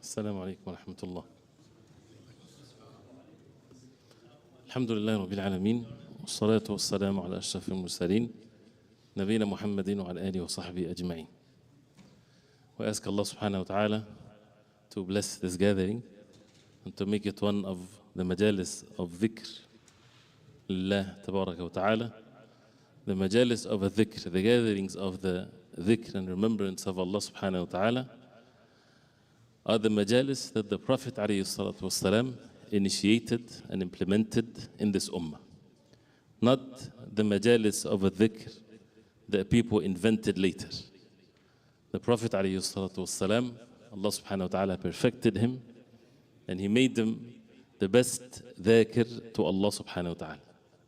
السلام عليكم ورحمة الله. الحمد لله رب العالمين والصلاة والسلام على أشرف المرسلين نبينا محمد وعلى آله وصحبه أجمعين. We ask Allah subhanahu wa ta'ala to bless this gathering and to make it one of the majalis of dhikr lillah tabaraka wa ta'ala, the majalis of a dhikr, the gatherings of the dhikr and remembrance of Allah subhanahu wa ta'ala are the majalis that the Prophet alayhi salatu wasalam initiated and implemented in this ummah. Not the majalis of a dhikr that people invented later. The Prophet alayhi salatu wasalam, Allah subhanahu wa ta'ala perfected him and he made him the best dhakir to Allah subhanahu wa ta'ala.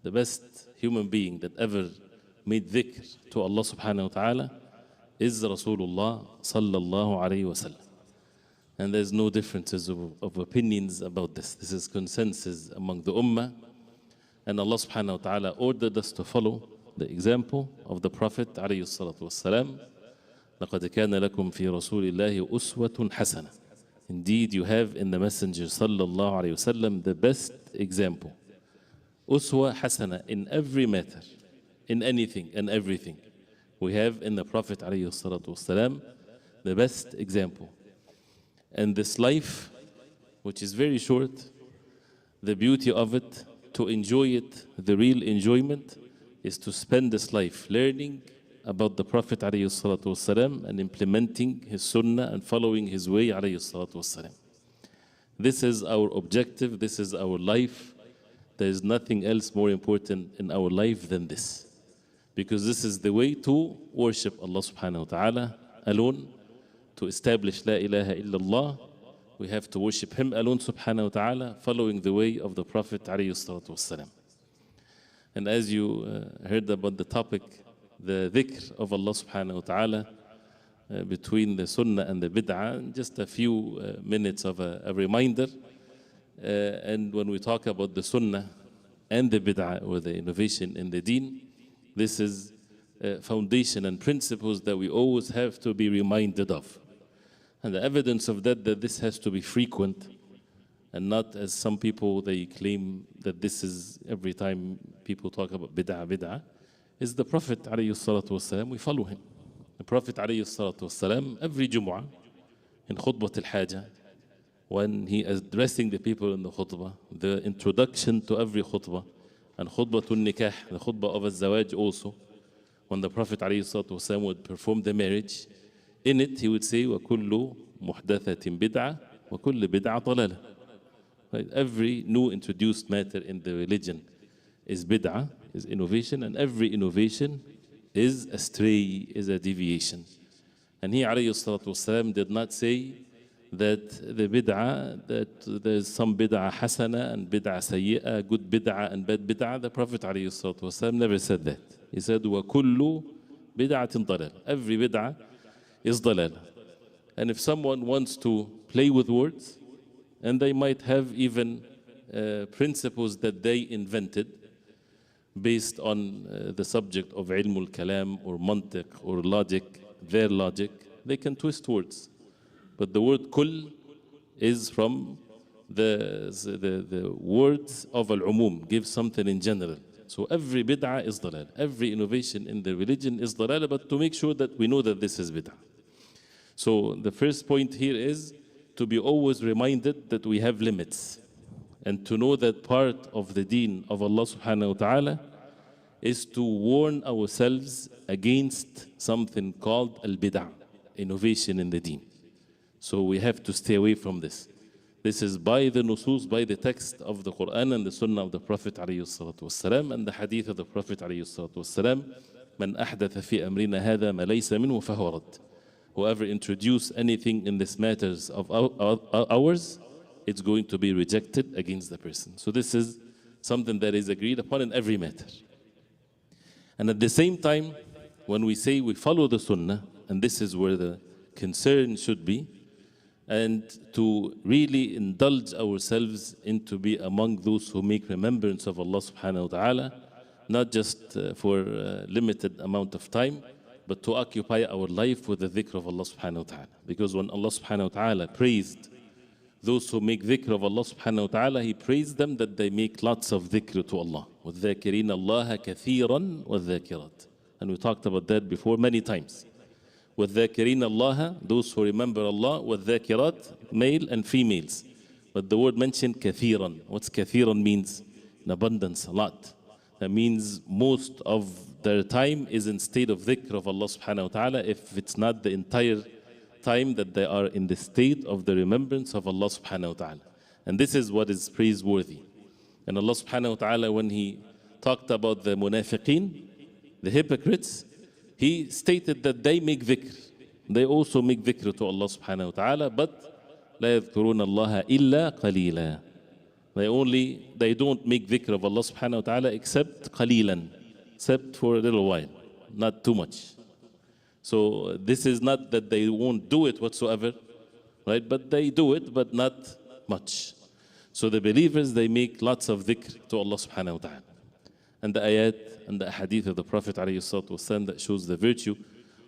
The best human being that ever made dhikr to Allah subhanahu wa ta'ala is Rasulullah sallallahu alayhi wa sallam. And there's no differences of opinions about this. This is consensus among the ummah. And Allah subhanahu wa ta'ala ordered us to follow the example of the Prophet alayhi salatu wassalam. لَقَدْ كَانَ لَكُمْ فِي رَسُولِ اللَّهِ أُسْوَةٌ حَسَنَةٌ. Indeed, you have in the Messenger sallallahu alayhi wasallam the best example. Uswa hasana in every matter, in anything and everything. We have in the Prophet alayhi salatu wassalam the best example. And this life, which is very short, the beauty of it, to enjoy it, the real enjoyment, is to spend this life learning about the Prophet ﷺ and implementing his sunnah and following his way ﷺ. This is our objective, this is our life. There is nothing else more important in our life than this. Because this is the way to worship Allah subhanahu wa ta'ala alone. To establish La ilaha illallah, we have to worship Him alone subhanahu wa ta'ala, following the way of the Prophet alayhi salatu wasalam. And as you heard about the topic, the dhikr of Allah subhanahu wa ta'ala, between the sunnah and the bid'ah, just a few minutes of a reminder. And when we talk about the sunnah and the bid'ah, or the innovation in the deen, this is foundation and principles that we always have to be reminded of. And the evidence of that this has to be frequent and not as some people they claim that this is every time people talk about bid'ah, is the Prophet alayhi salatu wasalam. We follow him. The Prophet alayhi salatu wasalam, every Jumu'ah in khutbah al-hajah, when he is addressing the people in the khutbah, the introduction to every khutbah, and khutbah al-nikah, the khutbah of al-zawaj also, when the Prophet ﷺ would perform the marriage, in it he would say, وَكُلُّ مُحْدَثَةٍ بِدْعَةٍ وَكُلُّ بِدْعَةٍ ضَلَالَةٍ. Right? Every new introduced matter in the religion is bid'ah, is innovation, and every innovation is a stray, is a deviation. And he ﷺ did not say that the bid'ah, that there's some bid'ah hasana and bid'ah sayyi'ah, good bid'ah and bad bid'ah. The Prophet ﷺ never said that. He said, وَكُلُّ بِدْعَةٍ ضَلَالَةٍ. Every bid'ah is dalal. And if someone wants to play with words, and they might have even principles that they invented based on the subject of ilmul kalam or mantiq or logic, their logic, they can twist words. But the word kull is from the words of al-umum, gives something in general. So every bid'ah is dalal. Every innovation in the religion is dalal, but to make sure that we know that this is bid'ah. So the first point here is to be always reminded that we have limits. And to know that part of the deen of Allah subhanahu wa ta'ala is to warn ourselves against something called al-bid'ah, innovation in the deen. So we have to stay away from this. This is by the nusus, by the text of the Quran and the Sunnah of the Prophet ﷺ and the hadith of the Prophet ﷺ. من أحدث في أمرنا هذا ما ليس منه فهو رد. Whoever introduce anything in this matters of ours, it's going to be rejected against the person. So this is something that is agreed upon in every matter. And at the same time, when we say we follow the Sunnah, and this is where the concern should be, and to really indulge ourselves into be among those who make remembrance of Allah subhanahu wa ta'ala, not just for a limited amount of time, but to occupy our life with the dhikr of Allah subhanahu wa ta'ala. Because when Allah subhanahu wa ta'ala praised those who make dhikr of Allah subhanahu wa ta'ala, He praised them that they make lots of dhikr to Allah. وَالذَّاكِرِينَ اللَّهَ كَثِيرًا وَالذَّاكِرَاتِ. And we talked about that before many times. وَالذَّاكِرِينَ اللَّهَ, those who remember Allah, وَالذَّاكِرَات, male and females. But the word mentioned kathiran. What's kathiran means? In abundance, a lot. That means most of their time is in state of dhikr of Allah subhanahu wa ta'ala, if it's not the entire time that they are in the state of the remembrance of Allah subhanahu wa ta'ala. And this is what is praiseworthy. And Allah subhanahu wa ta'ala, when He talked about the munafiqeen, the hypocrites, He stated that they make dhikr. They also make dhikr to Allah subhanahu wa ta'ala, but لا يذكرون الله إلا قليلا. They don't make dhikr of Allah subhanahu wa ta'ala except qalilan, except for a little while, not too much. So this is not that they won't do it whatsoever, right? But they do it, but not much. So the believers, they make lots of dhikr to Allah subhanahu wa ta'ala. And the ayat and the hadith of the Prophet alayhi salatu wasalam that shows the virtue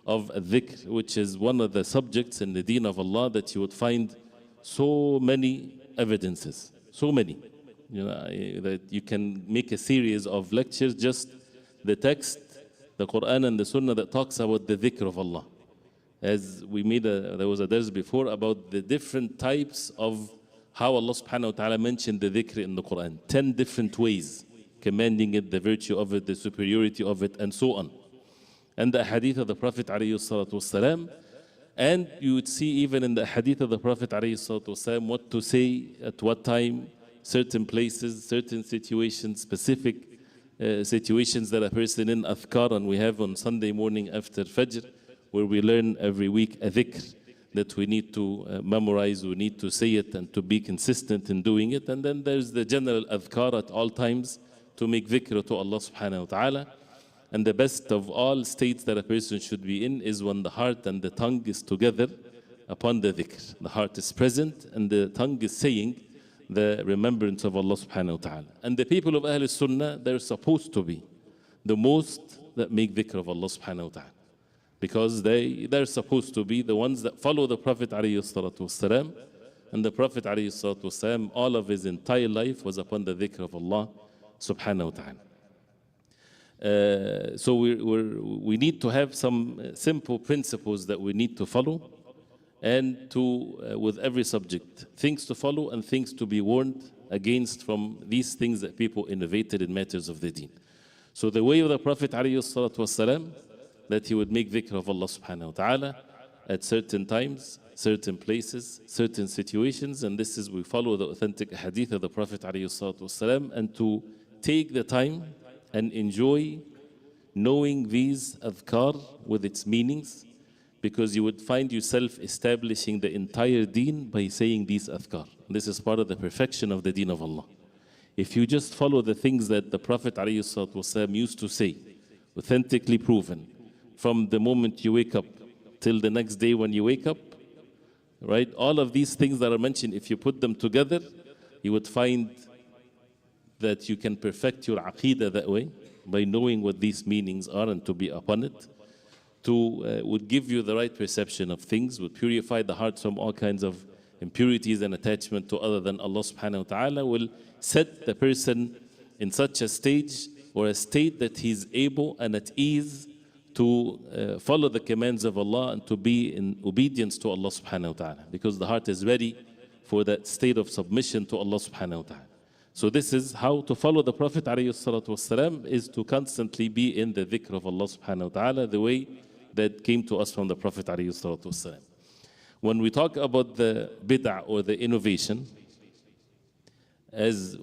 of dhikr, which is one of the subjects in the deen of Allah that you would find so many evidences, so many. That you can make a series of lectures, just the text, the Quran and the Sunnah that talks about the dhikr of Allah. As we made there was a dars before about the different types of how Allah subhanahu wa ta'ala mentioned the dhikr in the Quran. 10 different ways, commanding it, the virtue of it, the superiority of it, and so on. And the hadith of the Prophet alayhi salatu wasalam. And you would see even in the hadith of the Prophet alayhi salatu wasalam what to say, at what time, certain places, certain situations, specific situations that a person in Adhkar, and we have on Sunday morning after Fajr, where we learn every week a dhikr that we need to memorize, we need to say it and to be consistent in doing it. And then there's the general Adhkar at all times to make dhikr to Allah subhanahu wa ta'ala. And the best of all states that a person should be in is when the heart and the tongue is together upon the dhikr. The heart is present and the tongue is saying the remembrance of Allah subhanahu wa ta'ala. And the people of Ahl Sunnah, they're supposed to be the most that make dhikr of Allah subhanahu wa ta'ala. Because they're supposed to be the ones that follow the Prophet alayhi salatu wasalam. And the Prophet alayhi salatu wasalam, all of his entire life was upon the dhikr of Allah subhanahu wa ta'ala. So we need to have some simple principles that we need to follow, and with every subject, things to follow and things to be warned against from these things that people innovated in matters of the deen. So the way of the Prophet ﷺ, that he would make dhikr of Allah subhanahu wa ta'ala at certain times, certain places, certain situations, and this is we follow the authentic hadith of the Prophet ﷺ, and to take the time and enjoy knowing these adhkar with its meanings, because you would find yourself establishing the entire deen by saying these adhkar. This is part of the perfection of the deen of Allah. If you just follow the things that the Prophet ﷺ used to say, authentically proven, from the moment you wake up till the next day when you wake up, right? All of these things that are mentioned, if you put them together, you would find that you can perfect your aqeedah that way, by knowing what these meanings are and to be upon it. Would give you the right perception of things, would purify the heart from all kinds of impurities and attachment to other than Allah subhanahu wa ta'ala, will set the person in such a stage or a state that he's able and at ease to follow the commands of Allah and to be in obedience to Allah subhanahu wa ta'ala, because the heart is ready for that state of submission to Allah subhanahu wa ta'ala. So this is how to follow the Prophet ﷺ, is to constantly be in the dhikr of Allah subhanahu wa ta'ala, the way that came to us from the Prophet ﷺ. When we talk about the bid'ah or the innovation, as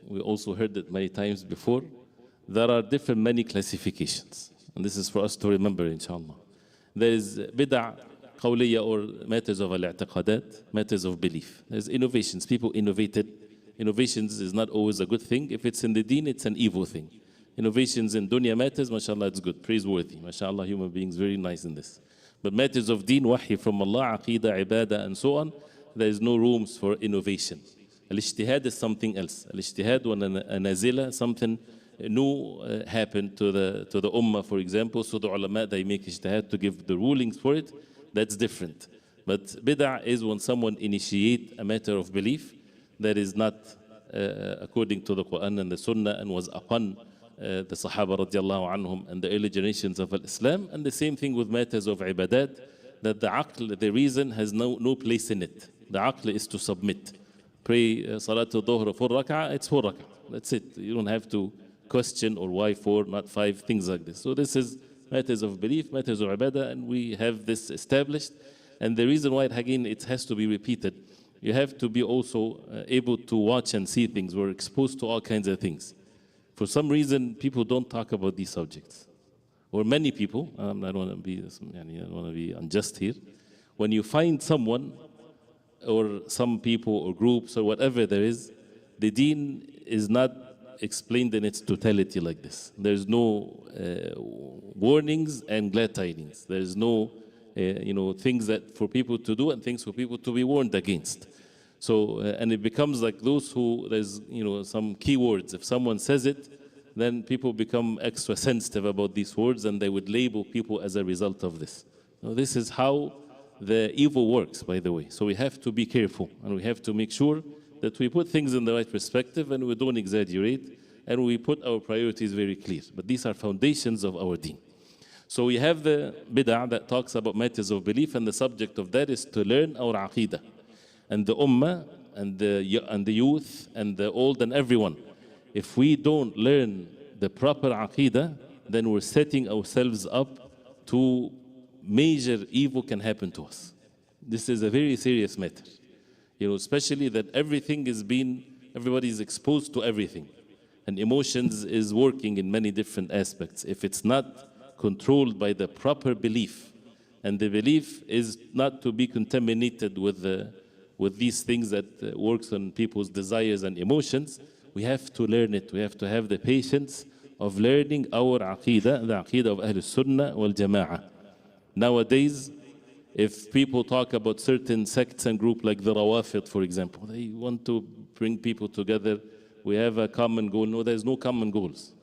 we also heard it many times before, there are different many classifications. And this is for us to remember, inshallah. There is bid'ah qawliya, or matters of al-i'tiqadat, matters of belief. There's innovations. People innovated. Innovations is not always a good thing. If it's in the deen, it's an evil thing. Innovations in dunya matters, mashallah, it's good, praiseworthy. Mashallah, human beings, very nice in this. But matters of deen, wahi from Allah, aqeedah, ibadah, and so on, there is no rooms for innovation. Al-ijtihad is something else. Al-ijtihad, when a nazila, something new happened to the ummah, for example, so the ulama, they make ijtihad to give the rulings for it, that's different. But bid'ah is when someone initiate a matter of belief that is not according to the Quran and the Sunnah and was upon the Sahaba radiallahu anhum and the early generations of Islam. And the same thing with matters of ibadat, that the aql, the reason, has no place in it. The aql is to submit. Pray Salatul Dhuhr 4 rak'ah, it's 4 rak'ah. That's it. You don't have to question or why 4, not 5, things like this. So this is matters of belief, matters of ibadah, and we have this established. And the reason why, again, it has to be repeated. You have to be also able to watch and see things. We're exposed to all kinds of things. For some reason, people don't talk about these subjects. Or many people, I don't want to be unjust here. When you find someone or some people or groups or whatever there is, the deen is not explained in its totality like this. There's no warnings and glad tidings. There's no things that for people to do and things for people to be warned against. So, and it becomes like those who, there's, some keywords. If someone says it, then people become extra sensitive about these words and they would label people as a result of this. Now, this is how the evil works, by the way. So we have to be careful and we have to make sure that we put things in the right perspective and we don't exaggerate and we put our priorities very clear. But these are foundations of our deen. So we have the bid'ah that talks about matters of belief, and the subject of that is to learn our aqeedah. And the ummah and the youth and the old and everyone, if we don't learn the proper aqeedah, then we're setting ourselves up to major evil can happen to us. This is a very serious matter. Especially that everybody is exposed to everything. And emotions is working in many different aspects. If it's not controlled by the proper belief, and the belief is not to be contaminated with these things that works on people's desires and emotions, we have to learn it. We have to have the patience of learning our aqeedah, the aqeedah of Ahlul Sunnah wal Jama'ah. Nowadays, if people talk about certain sects and groups like the Rawafid, for example, they want to bring people together. We have a common goal. No, there's no common goals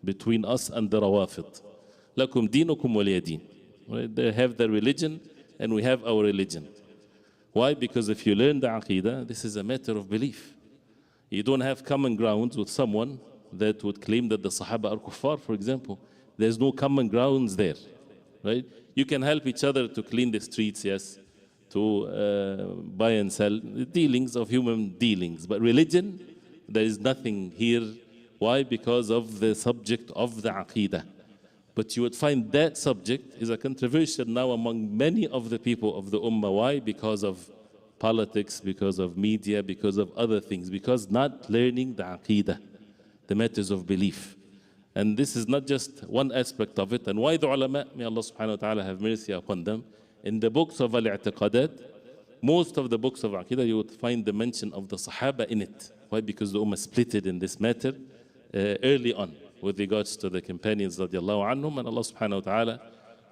between us and the Rawafid. Lakum dinukum waliya din. They have their religion and we have our religion. Why? Because if you learn the aqeedah, this is a matter of belief. You don't have common grounds with someone that would claim that the Sahaba are kuffar, for example. There's no common grounds there, right? You can help each other to clean the streets, yes, to buy and sell, dealings of human dealings. But religion, there is nothing here. Why? Because of the subject of the aqeedah. But you would find that subject is a controversial now among many of the people of the ummah. Why? Because of politics, because of media, because of other things, because not learning the aqeedah, the matters of belief. And this is not just one aspect of it. And why the ulama, may Allah subhanahu wa ta'ala have mercy upon them, in the books of al-i'tiqadat, most of the books of aqeedah, you would find the mention of the Sahaba in it. Why? Because the ummah splitted in this matter early on with regards to the companions radiallahu anhum, and Allah subhanahu wa ta'ala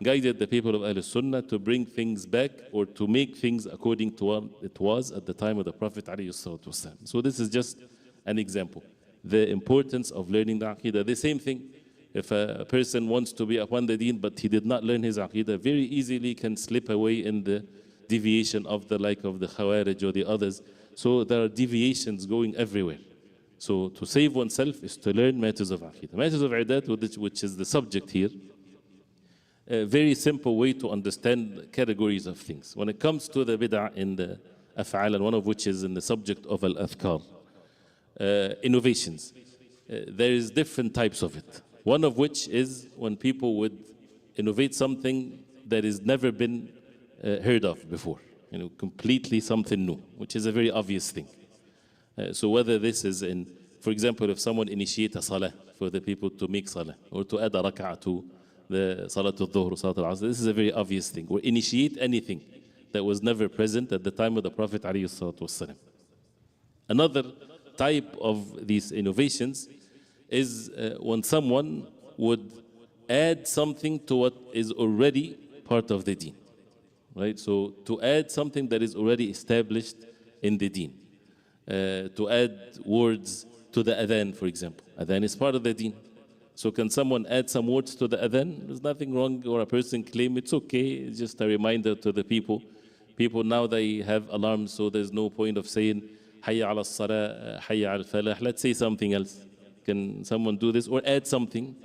guided the people of Ahlul Sunnah to bring things back or to make things according to what it was at the time of the Prophet alayhi salatu wasalam. So this is just an example. The importance of learning the aqeedah. The same thing, if a person wants to be upon the deen but he did not learn his aqeedah, very easily can slip away in the deviation of the like of the Khawarij or the others. So there are deviations going everywhere. So to save oneself is to learn matters of aqeedah. Matters of ibadat, which is the subject here, a very simple way to understand categories of things. When it comes to the bid'ah in the af'al, and one of which is in the subject of al-adhkar, innovations. There is different types of it. One of which is when people would innovate something that has never been heard of before. Completely something new, which is a very obvious thing. So whether this is in, for example, if someone initiates a salah for the people to make salah, or to add a rak'ah to the Salatul Dhuhr or Salatul Asr, this is a very obvious thing. Or initiate anything that was never present at the time of the Prophet ﷺ. Another type of these innovations is when someone would add something to what is already part of the deen. Right? So to add something that is already established in the deen. To add words to the adhan, for example. Adhan is part of the deen. So can someone add some words to the adhan? There's nothing wrong, or a person claim it's okay. It's just a reminder to the people People now, they have alarms, so there's no point of saying, Hayya ala salah, Hayya al falah. Let's say something else. Can someone do this or add something?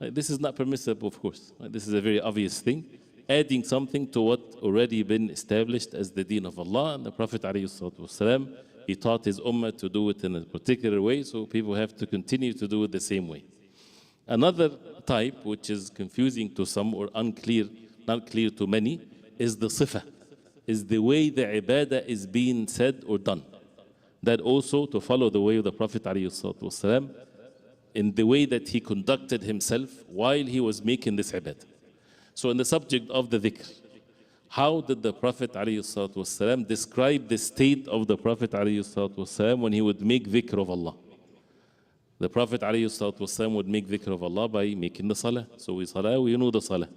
This is not permissible, of course. This is a very obvious thing. Adding something to what already been established as the deen of Allah. And the Prophet ﷺ, he taught his ummah to do it in a particular way, so people have to continue to do it the same way. Another type, which is confusing to some or unclear, not clear to many, is the sifa, is the way the ibadah is being said or done. That also to follow the way of the Prophet ﷺ in the way that he conducted himself while he was making this ibadah. So in the subject of the dhikr, how did the Prophet ﷺ describe the state of the Prophet ﷺ when he would make dhikr of Allah? The Prophet ﷺ would make dhikr of Allah by making the salah. So we salah, we know the salah.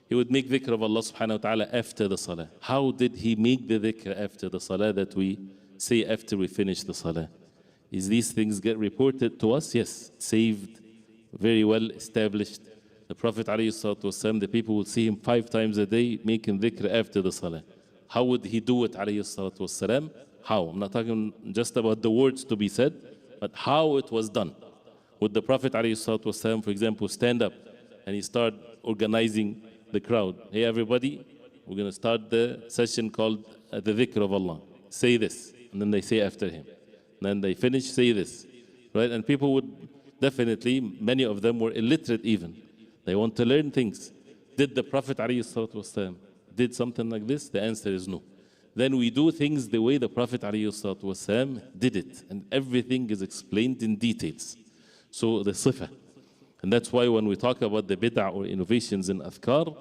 He would make dhikr of Allah subhanahu wa ta'ala after the salah. How did he make the dhikr after the salah that we say after we finish the salah? Is these things get reported to us? Yes, saved, very well established. The Prophet ﷺ, the people would see him 5 times a day making dhikr after the salah. How would he do it ﷺ? How? I'm not talking just about the words to be said, but how it was done. Would the Prophet ﷺ, for example, stand up and he start organizing the crowd? Hey everybody, we're going to start the session called the dhikr of Allah. Say this. And then they say after him. Then they finish, say this, right? And people would definitely, many of them were illiterate even. They want to learn things. Did the Prophet ﷺ did something like this? The answer is no. Then we do things the way the Prophet ﷺ did it. And everything is explained in details. So the sifa. And that's why when we talk about the bid'ah or innovations in adhkar,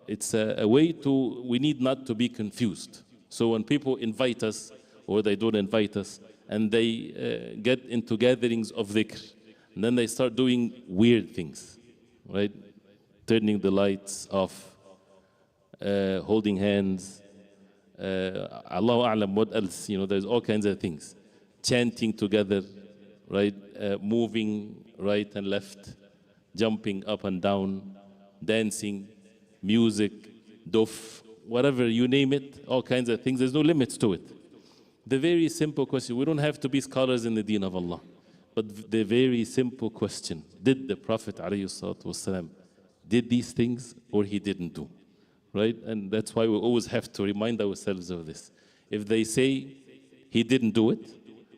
it's a way to, we need not to be confused. So when people invite us, or they don't invite us, and they get into gatherings of dhikr, and then they start doing weird things, right? Turning the lights off, holding hands, Allahu A'lam, what else? You know, there's all kinds of things. Chanting together, right? Moving right and left, jumping up and down, dancing, music, duf, whatever you name it, all kinds of things. There's no limits to it. The very simple question, we don't have to be scholars in the deen of Allah, but the very simple question, did the Prophet ﷺ did these things or he didn't do? Right? And that's why we always have to remind ourselves of this. If they say he didn't do it,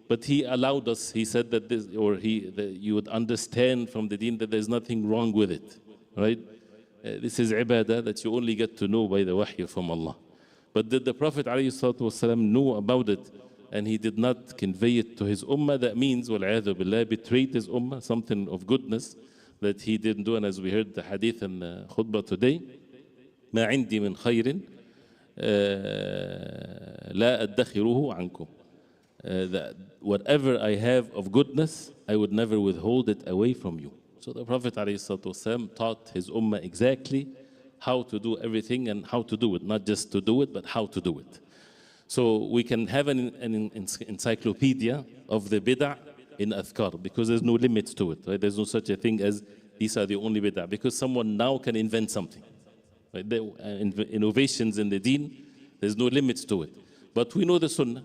but he allowed us, he said that this, or you would understand from the deen that there's nothing wrong with it, right? This is ibadah that you only get to know by the wahy from Allah. But did the Prophet ﷺ know about it and he did not convey it to his ummah? That means, وَالْعِيَاذُ بِاللَّهِ, betrayed his ummah, something of goodness that he didn't do. And as we heard the hadith in the khutbah today, مَا عِنْدِي مِنْ خَيْرٍ لَا أَدَّخِرُهُ عَنْكُمْ. That whatever I have of goodness, I would never withhold it away from you. So the Prophet ﷺ taught his ummah exactly how to do everything and how to do it, not just to do it, but how to do it. So we can have an encyclopedia of the bid'ah in adhkar, because there's no limits to it, right? There's no such a thing as these are the only bid'ah, because someone now can invent something. Right? Innovations in the deen, there's no limits to it. But we know the sunnah.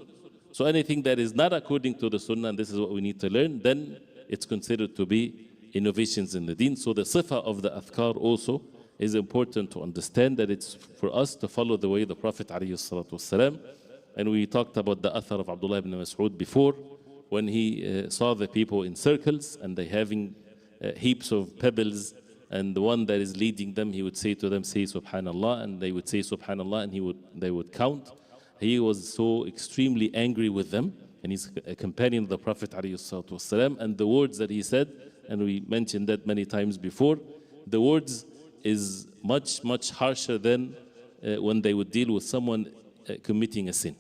So anything that is not according to the sunnah, and this is what we need to learn, then it's considered to be innovations in the deen. So the sifa of the adhkar also is important to understand, that it's for us to follow the way of the Prophet ﷺ. And we talked about the athar of Abdullah ibn Mas'ud before, when he saw the people in circles and they having heaps of pebbles, and the one that is leading them, he would say to them, say subhanallah, and they would say subhanallah, and they would count. He was so extremely angry with them, and he's a companion of the Prophet ﷺ, and the words that he said, and we mentioned that many times before, the words is much, much harsher than when they would deal with someone committing a sin.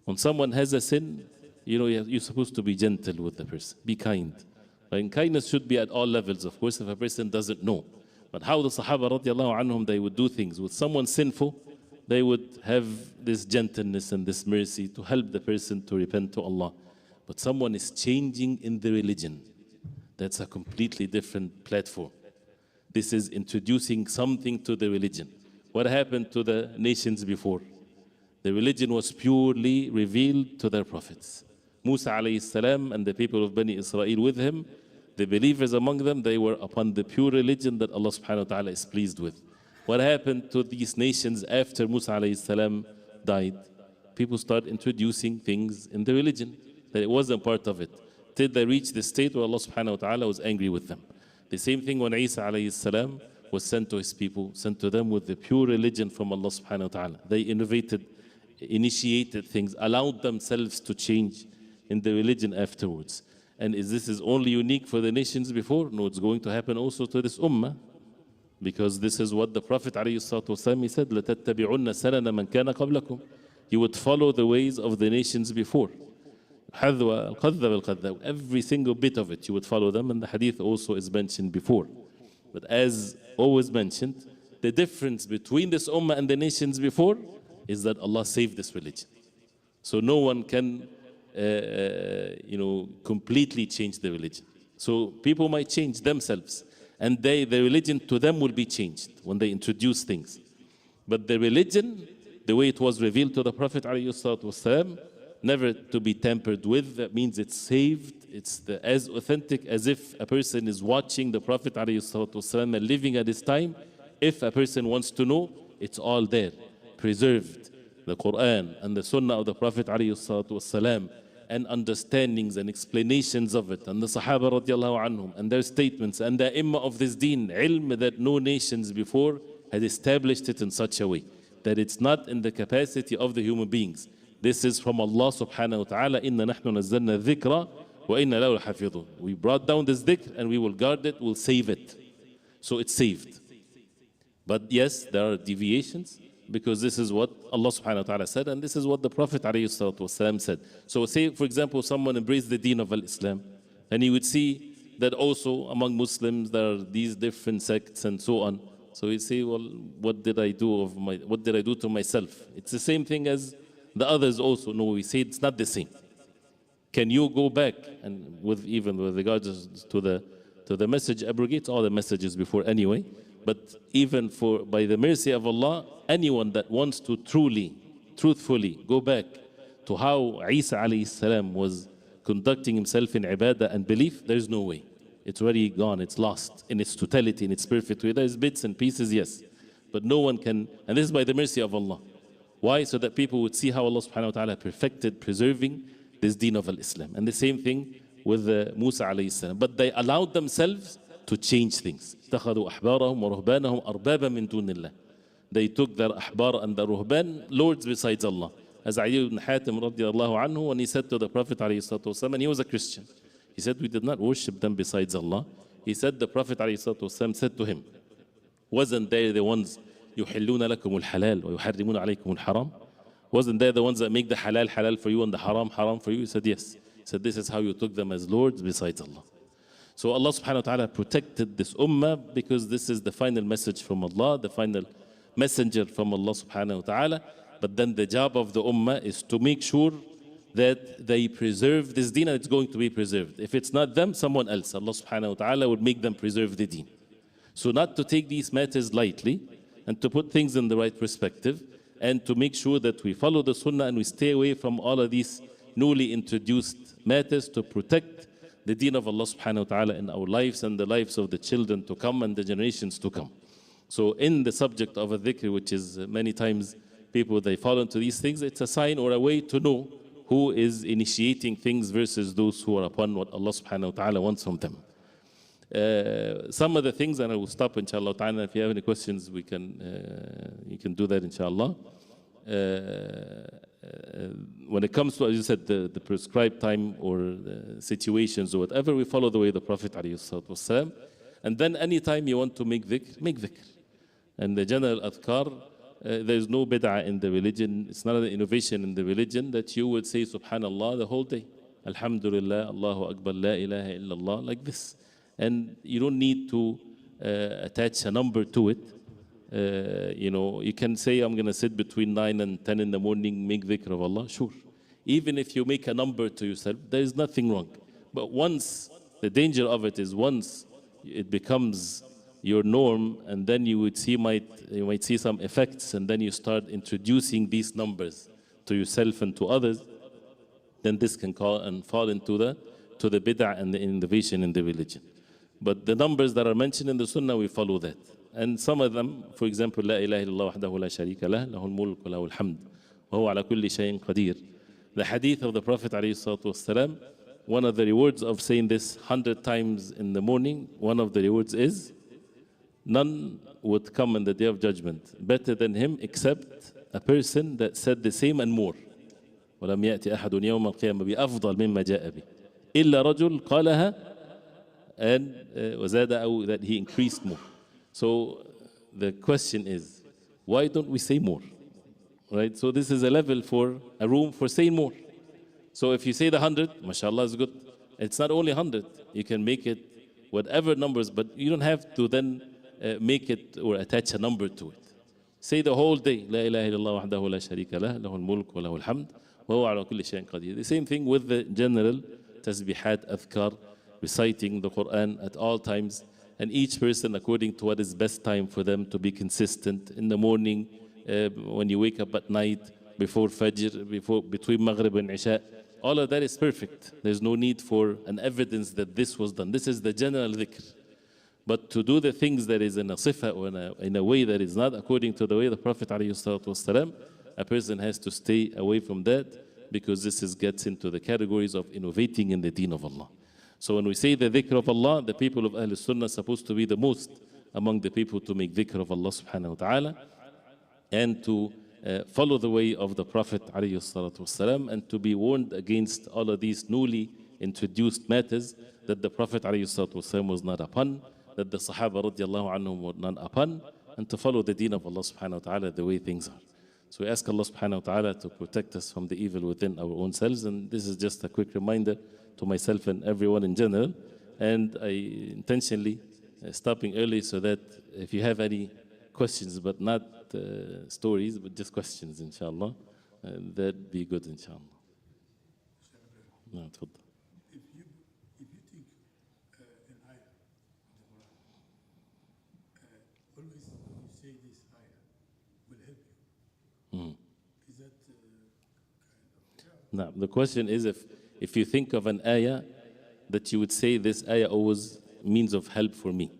When someone has a sin, you know, you're supposed to be gentle with the person, be kind. And kindness should be at all levels, of course, if a person doesn't know. But how the Sahaba radiallahu anhum, they would do things with someone sinful, they would have this gentleness and this mercy to help the person to repent to Allah. But someone is changing in the religion, that's a completely different platform. This is introducing something to the religion. What happened to the nations before? The religion was purely revealed to their prophets. Musa alayhi salam and the people of Bani Israel with him, the believers among them, they were upon the pure religion that Allah subhanahu wa ta'ala is pleased with. What happened to these nations after Musa alayhi salam died? People start introducing things in the religion that it wasn't part of it, till they reached the state where Allah subhanahu wa ta'ala was angry with them. The same thing when Isa alayhi salam was sent to his people, sent to them with the pure religion from Allah subhanahu wa ta'ala. They innovated, initiated things, allowed themselves to change in the religion afterwards. And this is only unique for the nations before? No, it's going to happen also to this ummah. Because this is what the Prophet ﷺ said, لَتَتَّبِعُنَّ سَنَنَ مَنْ كَانَ قَبْلَكُمْ. You would follow the ways of the nations before. Every single bit of it, you would follow them, and the hadith also is mentioned before. But as always mentioned, the difference between this ummah and the nations before is that Allah saved this religion. So no one can, completely change the religion. So people might change themselves, and the religion to them will be changed when they introduce things. But the religion, the way it was revealed to the Prophet ﷺ, never to be tampered with. That means it's saved. It's as authentic as if a person is watching the Prophet ﷺ and living at his time. If a person wants to know, it's all there, preserved. The Quran and the Sunnah of the Prophet ﷺ, and understandings and explanations of it, and the Sahaba radiallahu anhum, and their statements, and the Imam of this deen, ilm that no nations before had established it in such a way that it's not in the capacity of the human beings. This is from Allah subhanahu wa ta'ala. Inna nahnu nazzalna dhikra wa inna lahu lahafidhun. We brought down this dhikr and we will guard it, we'll save it. So it's saved. But yes, there are deviations, because this is what Allah subhanahu wa ta'ala said, and this is what the Prophet ﷺ said. So say, for example, someone embraced the deen of Islam, and he would see that also among Muslims there are these different sects and so on. So he'd say, well, what did I do to myself? It's the same thing as the others also. No, we say it's not the same. Can you go back and even with regards to the message, abrogate all the messages before anyway? But even by the mercy of Allah, anyone that wants to truthfully go back to how Isa alayhi salam was conducting himself in ibadah and belief, there's no way. It's already gone, it's lost in its totality, in its perfect way. There's bits and pieces, yes. But no one can, and this is by the mercy of Allah. Why? So that people would see how Allah subhanahu wa ta'ala perfected preserving this deen of Islam. And the same thing with Musa alayhi salam. But they allowed themselves to change things. اتخذوا أحبارهم ورهبانهم أربابا من دون الله. They took their ahbar and their ruhban, lords besides Allah. As Ali ibn Hatim radiallahu anhu, when he said to the Prophet alayhi salatu wasalam, and he was a Christian, he said, we did not worship them besides Allah. He said, the Prophet alayhi salatu wasalam said to him, wasn't they the ones يحلون لكم الحلال ويحرمون عليكم الحرام? Wasn't they the ones that make the halal halal for you and the haram haram for you? He said, yes. He said, this is how you took them as lords besides Allah. So Allah subhanahu wa ta'ala protected this ummah, because this is the final message from Allah, the final messenger from Allah subhanahu wa ta'ala. But then the job of the ummah is to make sure that they preserve this deen, and it's going to be preserved. If it's not them, someone else, Allah subhanahu wa ta'ala would make them preserve the deen. So not to take these matters lightly, and to put things in the right perspective, and to make sure that we follow the sunnah and we stay away from all of these newly introduced matters, to protect the deen of Allah subhanahu wa ta'ala in our lives and the lives of the children to come and the generations to come. So in the subject of a dhikr, which is many times people, they fall into these things, it's a sign or a way to know who is initiating things versus those who are upon what Allah subhanahu wa ta'ala wants from them. Some of the things, and I will stop inshallah ta'ala. If you have any questions, you can do that inshallah. When it comes to, as you said, the prescribed time or situations or whatever, we follow the way the Prophet ﷺ. And then anytime you want to make dhikr, make dhikr. And the general adhkar, there is no bid'ah in the religion. It's not an innovation in the religion that you would say subhanallah the whole day. Alhamdulillah, Allahu Akbar, la ilaha illallah, like this. And you don't need to attach a number to it. You can say, I'm going to sit between 9 and 10 in the morning, make dhikr of Allah. Sure. Even if you make a number to yourself, there is nothing wrong. But once, the danger of it is once it becomes your norm, and then you would see you might see some effects, and then you start introducing these numbers to yourself and to others, then this can fall into the bid'ah and the innovation in the religion. But the numbers that are mentioned in the Sunnah, we follow that. And some of them, for example, لا إله إلا الله وحده لا شريك له له الملك وله الحمد وهو على كل شيء قدير. The hadith of the Prophet ﷺ, one of the rewards of saying this 100 times in the morning, one of the rewards is none would come in the day of judgment better than him except a person that said the same and more. ولم يأتي أحد يوم القيامة بأفضل مما جاء به إلا رجل قالها and وزاد أو that he increased more. So the question is, why don't we say more? Right? So this is a level for a room for saying more. So if you say the 100, mashallah is good. It's not only 100. You can make it whatever numbers, but you don't have to then make it or attach a number to it. Say the whole day, لا إله إلا الله وحده لا شريك له له الملك وله الحمد وهو على كل شيء قدير. The same thing with the general tasbihat, adhkar, reciting the Quran at all times, and each person according to what is best time for them to be consistent. In the morning, when you wake up at night, before Fajr, between Maghrib and Isha, all of that is perfect. There's no need for an evidence that this was done. This is the general dhikr. But to do the things that is in a sifa or in a way that is not according to the way the Prophet ﷺ, a person has to stay away from that, because this gets into the categories of innovating in the deen of Allah. So when we say the dhikr of Allah, the people of Ahl Sunnah are supposed to be the most among the people to make dhikr of Allah subhanahu wa ta'ala, and to follow the way of the Prophet ﷺ, and to be warned against all of these newly introduced matters that the Prophet ﷺ was not upon, that the Sahaba radiallahu anhum were not upon, and to follow the deen of Allah subhanahu wa ta'ala the way things are. So we ask Allah subhanahu wa ta'ala to protect us from the evil within our own selves, and this is just a quick reminder to myself and everyone in general. And I intentionally stopping early so that if you have any questions, but not stories, but just questions, inshallah, that'd be good, inshallah. No, if you think an ayah in the Quran, always you say this ayah will help you. Is that kind of? Now, the question is, if you think of an ayah that you would say this ayah always means of help for me.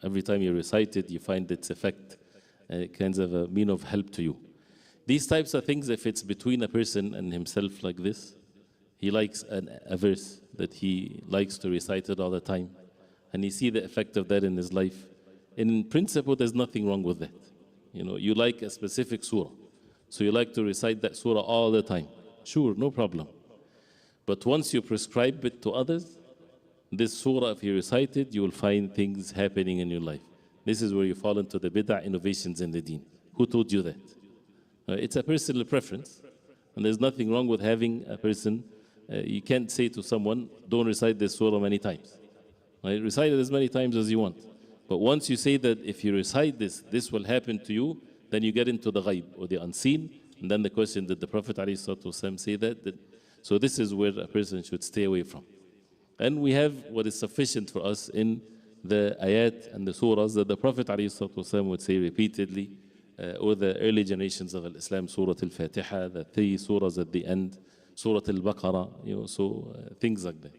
Every time you recite it, you find its effect, kinds of a mean of help to you. These types of things, if it's between a person and himself like this, he likes a verse that he likes to recite it all the time, and you see the effect of that in his life. In principle, there's nothing wrong with that. You know, you like a specific surah, so you like to recite that surah all the time. Sure, no problem. But once you prescribe it to others, this surah, if you recite it, you will find things happening in your life. This is where you fall into the bid'ah innovations in the deen. Who told you that? It's a personal preference, and there's nothing wrong with having a person. You can't say to someone, don't recite this surah many times. Right? Recite it as many times as you want. But once you say that if you recite this, this will happen to you, then you get into the ghaib, or the unseen. And then the question, did the Prophet ﷺ say that? So this is where a person should stay away from. And we have what is sufficient for us in the ayat and the surahs that the Prophet ﷺ would say repeatedly, or the early generations of Islam, Surah Al-Fatiha, the 3 surahs at the end, Surah Al-Baqarah, so things like that.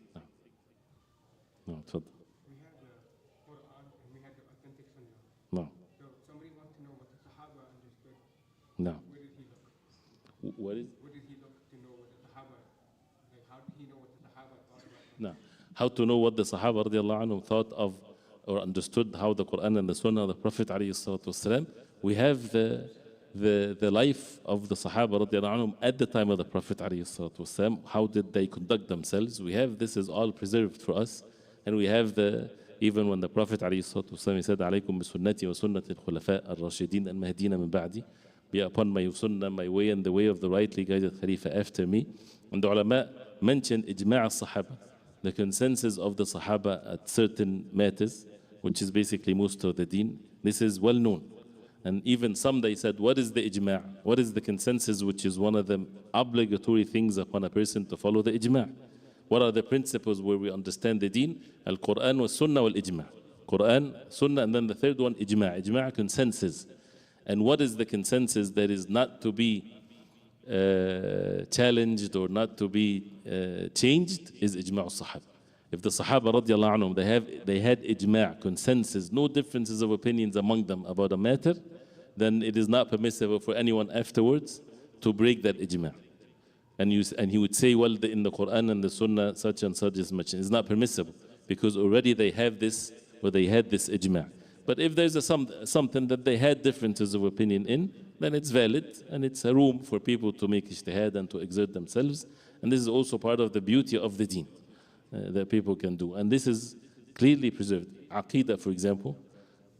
No, we had the Quran and we had the authentic Sunnah. No. So somebody wants to know what the Sahaba understood. No. Where did he look? Where did he look to know what the Sahaba, like how did he know what the Sahaba thought about that? No. How to know what the Sahaba radiallahu anhum thought of or understood how the Quran and the Sunnah of the Prophet ﷺ. We have the life of the Sahaba radiallahu anhum at the time of the Prophet ﷺ. How did they conduct themselves? We have this is all preserved for us, and we have even when the Prophet ﷺ said, "Alaykum bisunnati wa sunnati al-khulafa al-rashidin al-mahdina min ba'di." Be upon my sunnah, my way, and the way of the rightly guided Khalifa after me. And the ulama mentioned ijma' al-Sahaba, the consensus of the Sahaba at certain matters, which is basically most of the deen. This is well known. And even some they said, what is the ijma'? What is the consensus, which is one of the obligatory things upon a person to follow the ijma'? What are the principles where we understand the deen? Al-Quran wa Sunnah wal ijma'. Quran, Sunnah, and then the third one, ijma'. Ijma', consensus. And what is the consensus that is not to be challenged or not to be changed is ijma' al-sahaba. If the Sahaba radiallahu anhum, they had ijma', consensus, no differences of opinions among them about a matter, then it is not permissible for anyone afterwards to break that ijma'. And he would say, well, in the Quran and the Sunnah, such and such is mentioned. It's not permissible because already they have this, or they had this ijma'. But if there's something that they had differences of opinion in, then it's valid and it's a room for people to make ijtihad and to exert themselves. And this is also part of the beauty of the deen that people can do. And this is clearly preserved. Aqidah, for example,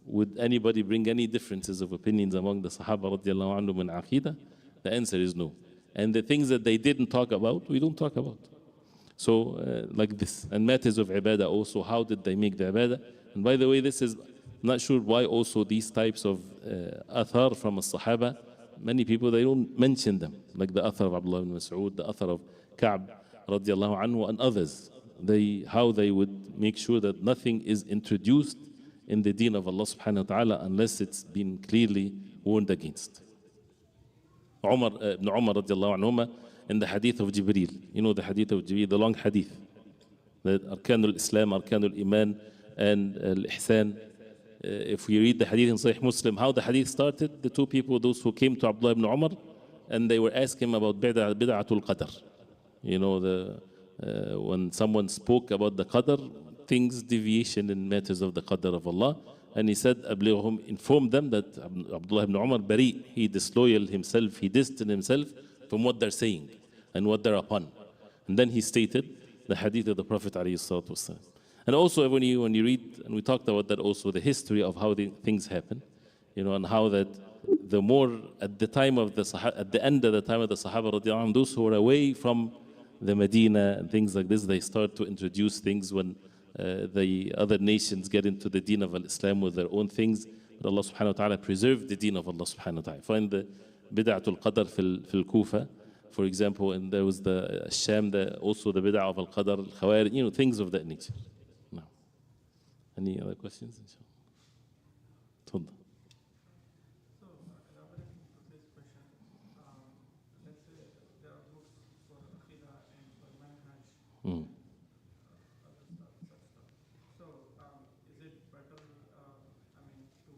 would anybody bring any differences of opinions among the Sahaba radiallahu anhum in Aqidah? The answer is no. And the things that they didn't talk about, we don't talk about. So like this. And matters of ibadah also, how did they make the ibadah? And by the way, this is, I'm not sure why also these types of athar from the Sahaba, many people, they don't mention them. Like the athar of Abdullah ibn Mas'ud, the athar of Ka'b radiallahu anhu, and others. How they would make sure that nothing is introduced in the deen of Allah subhanahu wa ta'ala unless it's been clearly warned against. Ibn Umar radiallahu anhuma, in the hadith of Jibreel, you know the hadith of Jibreel, the long hadith, that Arkanul Islam, Arkanul Iman, and Al-Ihsan. If we read the hadith in Sahih Muslim, how the hadith started, the two people, those who came to Abdullah ibn Umar, and they were asking him about bid'atul qadr. You know, when someone spoke about the qadr, things, deviation in matters of the qadr of Allah, and he said, inform them that Abdullah ibn Umar, bari, he disloyal himself, he distanced himself from what they're saying and what they're upon. And then he stated the hadith of the Prophet ﷺ. And also when you read, and we talked about that also, the history of how the things happen, you know, and how that the more at the time of at the end of the time of the Sahaba radiallahu anhum, those who were away from the Medina and things like this, they start to introduce things when the other nations get into the deen of Islam with their own things. But Allah subhanahu wa ta'ala preserved the deen of Allah subhanahu wa ta'ala. Find the bid'atul qadr fil Kufa, for example, and there was the Sham, also the bid'ah of al-qadr, al-khawarij, you know, things of that nature. No. Any other questions? Tfadal. So, elaborating to this question, let's say there are books for Aqidah and for Manhaj. Other stuff, such stuff. So, is it better, to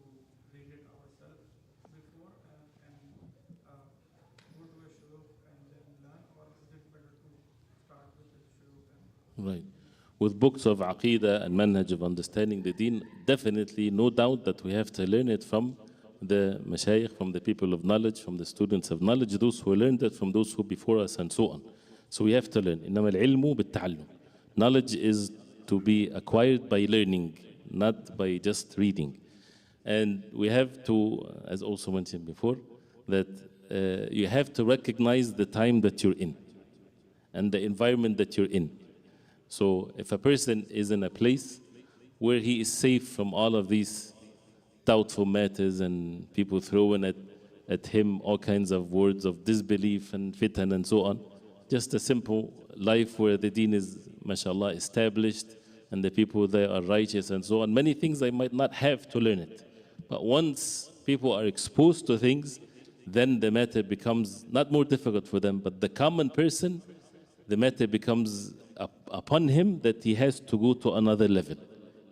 read it ourselves before and go to a shuruf and then learn, or is it better to start with the shuruf and... Right. With books of Aqidah and Manhaj of understanding the deen, definitely no doubt that we have to learn it from the mashayikh, from the people of knowledge, from the students of knowledge, those who learned it from those who before us and so on. So we have to learn. إنما العلم بالتعلم. Knowledge is to be acquired by learning, not by just reading. And we have to, as also mentioned before, that you have to recognize the time that you're in and the environment that you're in. So if a person is in a place where he is safe from all of these doubtful matters and people throwing at him all kinds of words of disbelief and fitan and so on, just a simple life where the deen is, mashallah, established and the people there are righteous and so on, many things they might not have to learn it. But once people are exposed to things, then the matter becomes not more difficult for them, but the common person, the matter becomes upon him that he has to go to another level.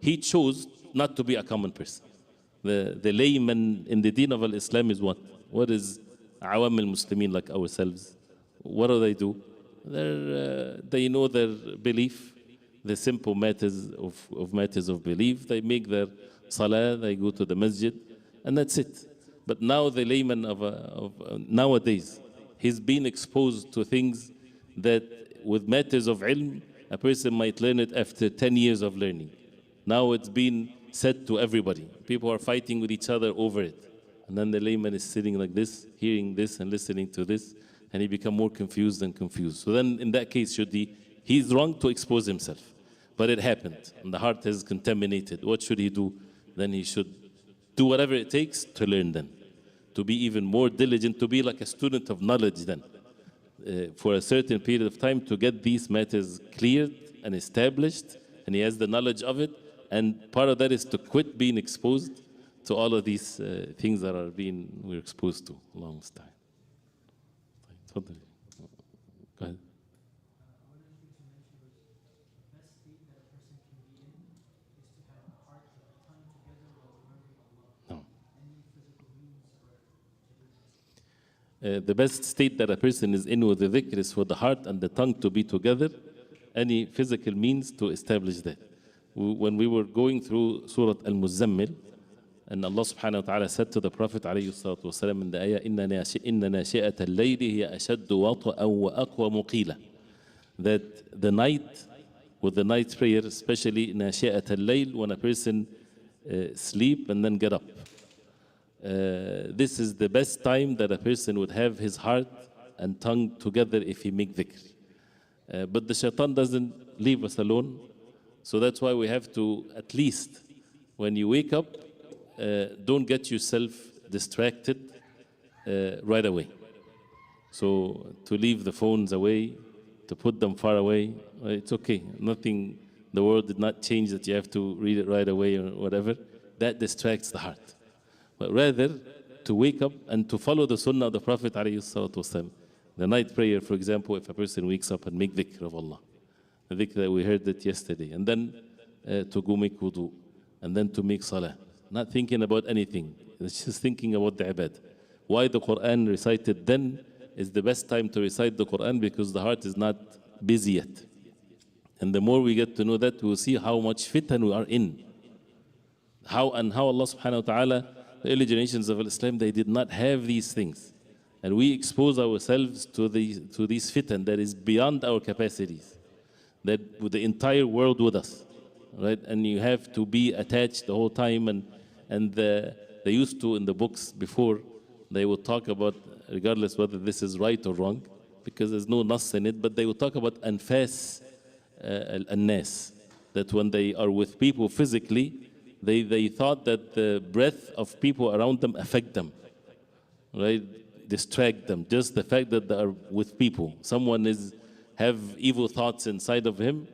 He chose not to be a common person. The layman in the deen of Islam is what? What is awam al-Muslimin like ourselves? What do? They know their belief, the simple matters of matters of belief. They make their salah, they go to the masjid, and that's it. But now the layman of nowadays, he's been exposed to things that with matters of ilm, a person might learn it after 10 years of learning. Now it's been said to everybody. People are fighting with each other over it. And then the layman is sitting like this, hearing this and listening to this, and he becomes more confused and confused. So then in that case, he's wrong to expose himself. But it happened, and the heart is contaminated. What should he do? Then he should do whatever it takes to learn then, to be even more diligent, to be like a student of knowledge then. For a certain period of time to get these matters cleared and established, and he has the knowledge of it, And part of that is to quit being exposed to all of these things that we're exposed to a long time. تفضل. Go ahead. One of the things you mentioned was the best state that a person can be in is to have a heart and a tongue together while remembering Allah. No. Any physical means for to do this? The best state that a person is in with the dhikr is for the heart and the tongue to be together, any physical means to establish that. When we were going through Surah Al-Muzammil, and Allah subhanahu wa ta'ala said to the Prophet alayhi salatu wasalam in the ayah, إِنَّ نَاشِئَةَ اللَّيْلِ هِيَ أَشَدُّ وَطْأً وَأَقْوَ مُقِيلًا, that the night, with the night prayer, especially نَاشِئَةَ اللَّيْل, when a person sleep and then get up. This is the best time that a person would have his heart and tongue together if he make dhikr. But the shaitan doesn't leave us alone. So that's why we have to, at least when you wake up, don't get yourself distracted right away. So to leave the phones away, to put them far away, it's okay. Nothing, the world did not change that you have to read it right away or whatever. That distracts the heart. But rather to wake up and to follow the sunnah of the Prophet ﷺ. The night prayer, for example, if a person wakes up and make dhikr of Allah. The dhikr that we heard that yesterday. And then to go make wudu. And then to make salah. Not thinking about anything. It's just thinking about the ibad. Why the Quran recited then is the best time to recite the Quran, because the heart is not busy yet. And the more we get to know that, we'll see how much fitan we are in. How Allah subhanahu wa ta'ala, the early generations of Islam, they did not have these things. And we expose ourselves to these fitan that is beyond our capacities. That with the entire world with us. Right? And you have to be attached the whole time. And they used to, in the books before, they would talk about, regardless whether this is right or wrong, because there's no nas in it, but they would talk about anfas al-nas, that when they are with people physically, they thought that the breath of people around them affect them, right? Distract them. Just the fact that they are with people. Someone have evil thoughts inside of him,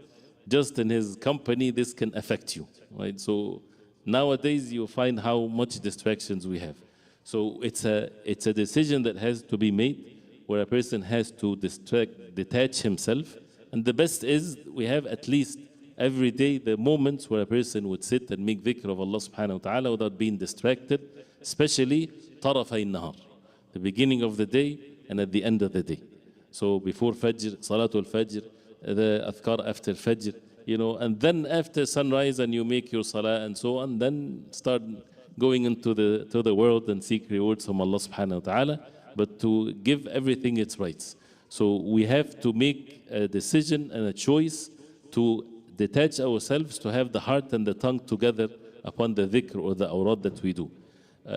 just in his company, this can affect you, right? So nowadays you find how much distractions we have. So it's a decision that has to be made, where a person has to detach himself. And the best is we have at least every day the moments where a person would sit and make dhikr of Allah subhanahu wa ta'ala without being distracted, especially tarafay nahar, the beginning of the day and at the end of the day. So before Fajr, Salatul Fajr, the Adhkar after Fajr, and then after sunrise and you make your Salah and so on, then start going into the world and seek rewards from Allah subhanahu wa ta'ala, but to give everything its rights. So we have to make a decision and a choice to detach ourselves, to have the heart and the tongue together upon the dhikr or the awrad that we do.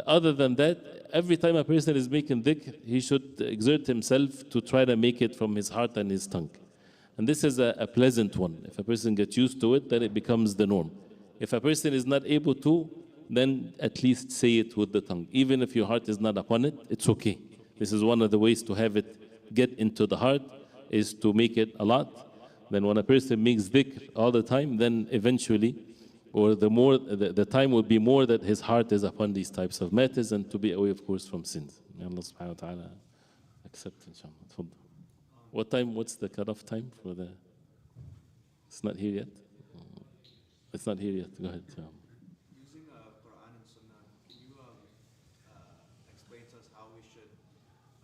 Other than that, every time a person is making dhikr, he should exert himself to try to make it from his heart and his tongue. And this is a pleasant one. If a person gets used to it, then it becomes the norm. If a person is not able to, then at least say it with the tongue. Even if your heart is not upon it, it's okay. This is one of the ways to have it get into the heart, is to make it a lot. Then when a person makes dhikr all the time, then eventually, or the time will be more that his heart is upon these types of matters, and to be away, of course, from sins. May Allah subhanahu wa ta'ala accept, inshallah. What time, what's the cutoff time for the, it's not here yet? It's not here yet, go ahead. Using Quran and Sunnah, can you explain to us how we should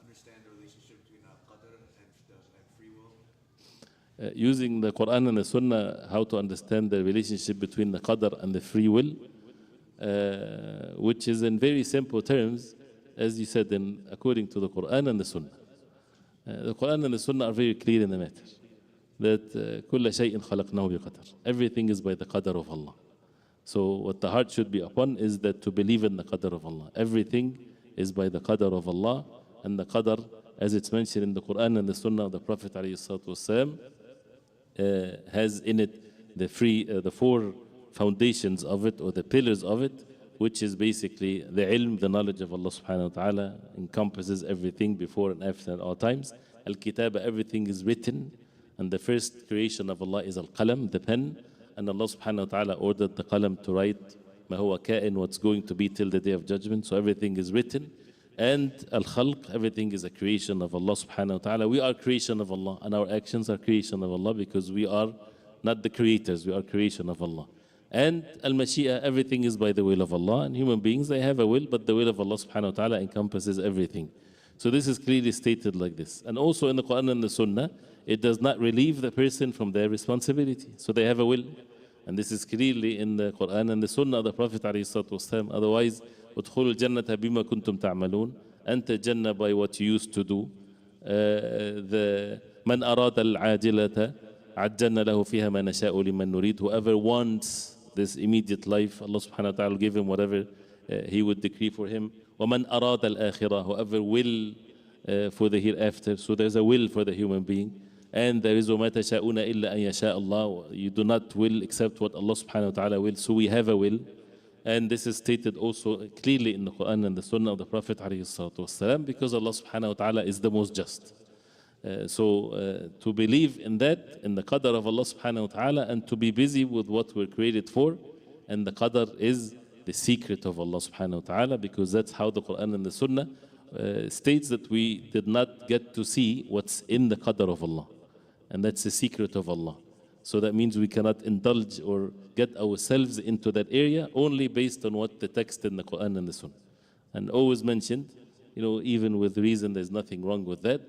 understand the relationship between qadr and free will? Using the Quran and the Sunnah, how to understand the relationship between the qadr and the free will, which is in very simple terms, as you said, according to the Quran and the Sunnah. The Quran and the Sunnah are very clear in the matter, that كل شيء خلقناه بقدر. Everything is by the qadr of Allah. So what the heart should be upon is that to believe in the qadr of Allah. Everything is by the qadr of Allah, and the qadr, as it's mentioned in the Quran and the Sunnah of the Prophet ﷺ, has in it the four foundations of it, or the pillars of it, which is basically the ilm, the knowledge of Allah subhanahu wa ta'ala, encompasses everything before and after at all times. Al-Kitaba, everything is written, and the first creation of Allah is Al-Qalam, the pen. and Allah subhanahu wa ta'ala ordered the qalam to write ma huwa ka'in, what's going to be till the day of judgment. So everything is written. And al-khalq, everything is a creation of Allah subhanahu wa ta'ala. We are creation of Allah, and our actions are creation of Allah, because we are not the creators, we are creation of Allah. And al-mashi'a, everything is by the will of Allah, and human beings, they have a will, but the will of Allah subhanahu wa ta'ala encompasses everything. So this is clearly stated like this. And also in the Quran and the Sunnah, it does not relieve the person from their responsibility. So they have a will. And this is clearly in the Quran and the Sunnah of the Prophet ﷺ. Otherwise, Upholding the Sunnah bima kuntum ta'malun. Enter Jannah by what you used to do. The Man arada al-ajilata ajjalna lahu fiha ma nasha'u liman nurid. Whoever wants this immediate life, Allah subhanahu wa ta'ala will give him whatever He would decree for him. وَمَنْ أَرَادَ الْآخِرَةِ, whoever will for the hereafter. So there's a will for the human being. And there is وَمَا تَشَاءُونَ إِلَّا أَن يَشَاءَ اللَّهُ. You do not will except what Allah subhanahu wa ta'ala will. So we have a will. And this is stated also clearly in the Quran and the Sunnah of the Prophet ﷺ, because Allah subhanahu wa ta'ala is the most just. So to believe in that, in the qadr of Allah subhanahu wa ta'ala, and to be busy with what we're created for. And the qadr is the secret of Allah subhanahu wa ta'ala, because that's how the Quran and the Sunnah states that we did not get to see what's in the qadr of Allah. And that's the secret of Allah. So that means we cannot indulge or get ourselves into that area only based on what the text in the Quran and the Sunnah. And always mentioned, even with reason, there's nothing wrong with that.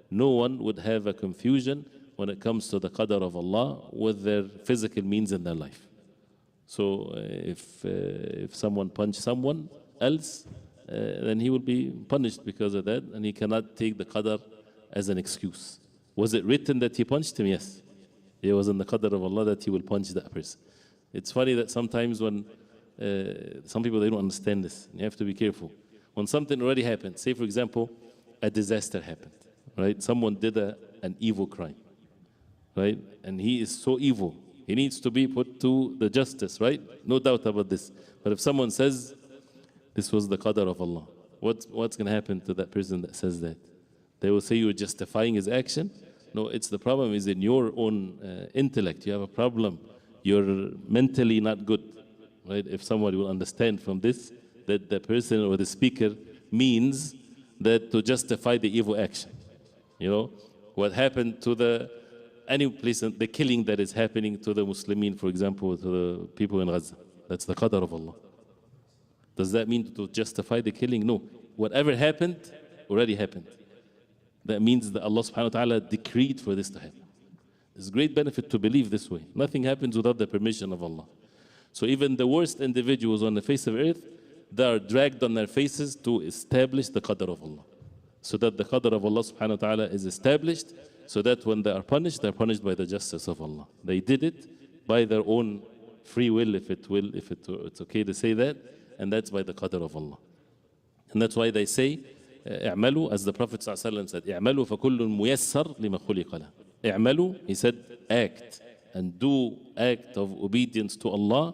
No one would have a confusion when it comes to the qadr of Allah with their physical means in their life. So if someone punched someone else, then he will be punished because of that, and he cannot take the qadr as an excuse. Was it written that he punched him? Yes. It was in the qadr of Allah that he will punch that person. It's funny that sometimes when some people, they don't understand this. You have to be careful. When something already happened, say for example, a disaster happened, right? Someone did an evil crime, right? And he is so evil. He needs to be put to the justice, right? No doubt about this. But if someone says, this was the qadr of Allah, what's going to happen to that person that says that? They will say you're justifying his action. No, it's the problem is in your own intellect. You have a problem. You're mentally not good, right? If somebody will understand from this, that the person or the speaker means that to justify the evil action. What happened to any place, the killing that is happening to the Muslimin, for example, to the people in Gaza. That's the qadr of Allah. Does that mean to justify the killing? No. Whatever happened, already happened. That means that Allah subhanahu wa ta'ala decreed for this to happen. There's great benefit to believe this way. Nothing happens without the permission of Allah. So even the worst individuals on the face of earth, they are dragged on their faces to establish the qadr of Allah. So that the qadr of Allah subhanahu wa ta'ala is established, so that when they are punished, they're punished by the justice of Allah. They did it by their own free will, if it's okay to say that, and that's by the qadr of Allah. And that's why they say, اعملوا, as the Prophet ﷺ said, اعملوا فكل ميسر لما خلق له. اعملوا, he said, act, and do act of obedience to Allah,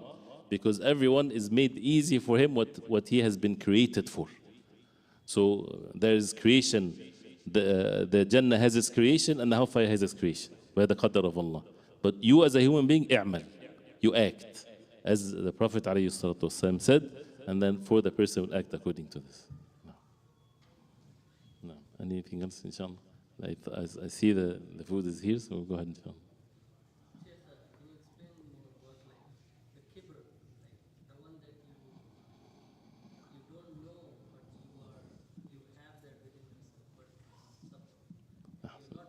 because everyone is made easy for him what he has been created for. So there is creation. The Jannah has its creation and the hellfire has its creation by the qadr of Allah. But you as a human being, اعمل, you act, as the Prophet ﷺ said, and then for the person will act according to this. No. Anything else, inshallah? I see the food is here, so we'll go ahead, inshallah. Yes, sir. Can you explain what the kibr, the one that you don't know, but you have that within yourself, but you're not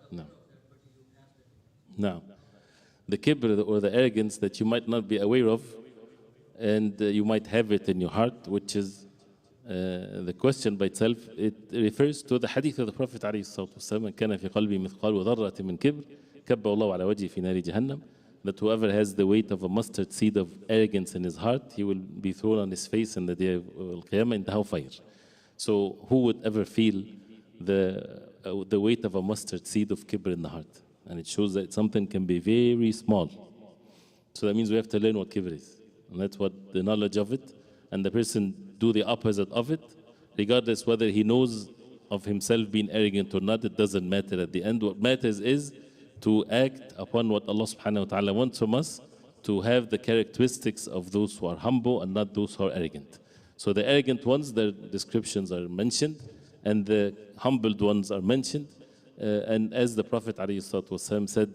aware of that, but you have that. Now, the kibr or the arrogance that you might not be aware of, and you might have it in your heart, which is the question by itself, it refers to the hadith of the Prophet ﷺ, كان في قلبي مثقال ذرة من كبر كبه الله على وجهه في نار جهنم, that whoever has the weight of a mustard seed of arrogance in his heart, he will be thrown on his face in the day of Al-Qiyamah in the hellfire. So who would ever feel the weight of a mustard seed of kibr in the heart? And it shows that something can be very small. So that means we have to learn what kibr is. And that's what the knowledge of it. And the person do the opposite of it, regardless whether he knows of himself being arrogant or not, it doesn't matter at the end. What matters is to act upon what Allah subhanahu wa ta'ala wants from us, to have the characteristics of those who are humble and not those who are arrogant. So the arrogant ones, their descriptions are mentioned, and the humbled ones are mentioned. And as the Prophet ﷺ said,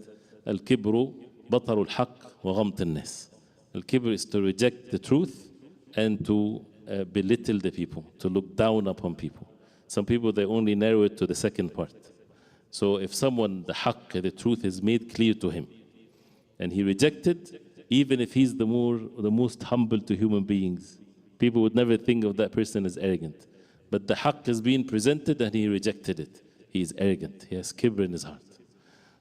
Al-Kibru bataru al-haqq wa ghamt al-nas. Al-Kibr is to reject the truth and to belittle the people, to look down upon people. Some people, they only narrow it to the second part. So if someone, the haqq, the truth is made clear to him, and he rejected, even if he's the most humble to human beings, people would never think of that person as arrogant. But the haqq is being presented and he rejected it. He is arrogant. He has kibr in his heart.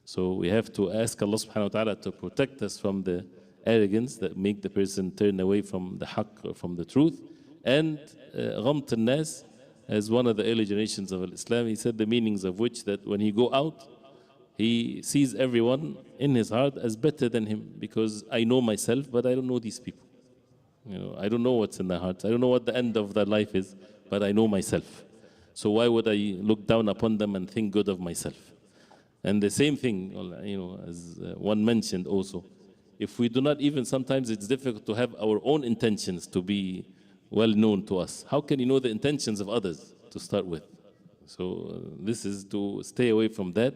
So we have to ask Allah subhanahu wa ta'ala to protect us from the arrogance that make the person turn away from the haqq or from the truth. And ghamt al-nas, as one of the early generations of Islam, he said the meanings of which that when he go out, he sees everyone in his heart as better than him, because I know myself, but I don't know these people. I don't know what's in their hearts. I don't know what the end of their life is, but I know myself. So why would I look down upon them and think good of myself? And the same thing, as one mentioned also, if we do not even, sometimes it's difficult to have our own intentions to be well known to us. How can you know the intentions of others to start with? So this is to stay away from that.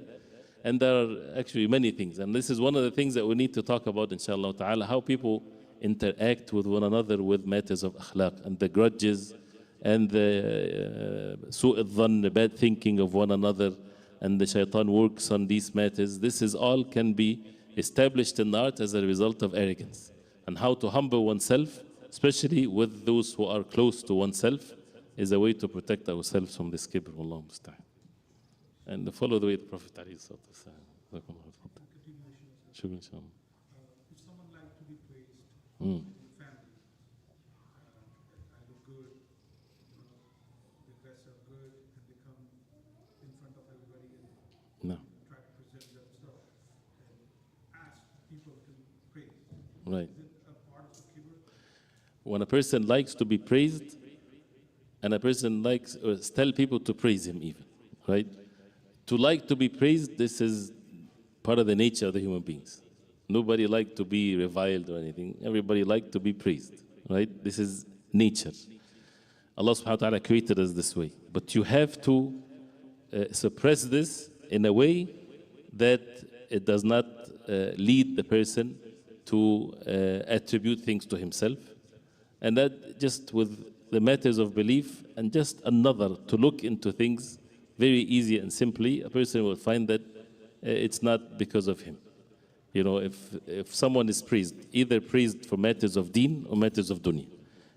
And there are actually many things. And this is one of the things that we need to talk about, inshallah ta'ala, how people interact with one another with matters of akhlaq, and the grudges and the su' al-dhann, the bad thinking of one another, and the shaitan works on these matters. This is all can be established in the heart as a result of arrogance. And how to humble oneself, especially with those who are close to oneself, is a way to protect ourselves from this kibr. Wallahu musta'an. And follow the way the Prophet alayhi salatu wasalam. Shukran, inshallah. If someone likes to be praised in family, I look good, they dress up good, and they come in front of everybody and No. try to present themselves and ask people to praise. Right. Is it a part of the kibr? When a person likes to be praised, and a person likes, or tell people to praise him even, right? To like to be praised, this is part of the nature of the human beings. Nobody likes to be reviled or anything. Everybody likes to be praised, right? This is nature. Allah subhanahu wa ta'ala created us this way. But you have to suppress this in a way that it does not lead the person to attribute things to himself. And that just with the matters of belief and just another to look into things very easy and simply, a person will find that it's not because of him. If someone is praised, either praised for matters of deen or matters of dunya.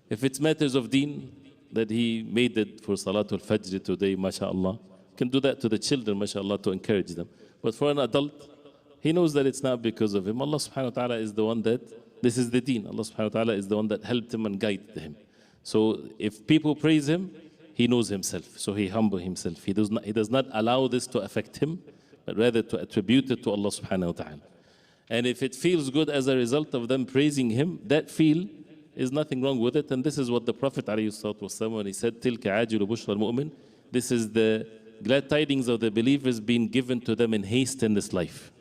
If it's matters of deen, that he made it for Salatul Fajr today, mashallah, can do that to the children, mashallah, to encourage them. But for an adult, he knows that it's not because of him. Allah subhanahu wa ta'ala is the one that, this is the deen. Allah subhanahu wa ta'ala is the one that helped him and guided him. So if people praise him, he knows himself, so he humbles himself. He does not allow this to affect him, but rather to attribute it to Allah subhanahu wa ta'ala. And if it feels good as a result of them praising him, that feel is nothing wrong with it. And this is what the Prophet ﷺ, when he said, Tilka ajilu bushra al-mu'min, this is the glad tidings of the believers being given to them in haste in this life.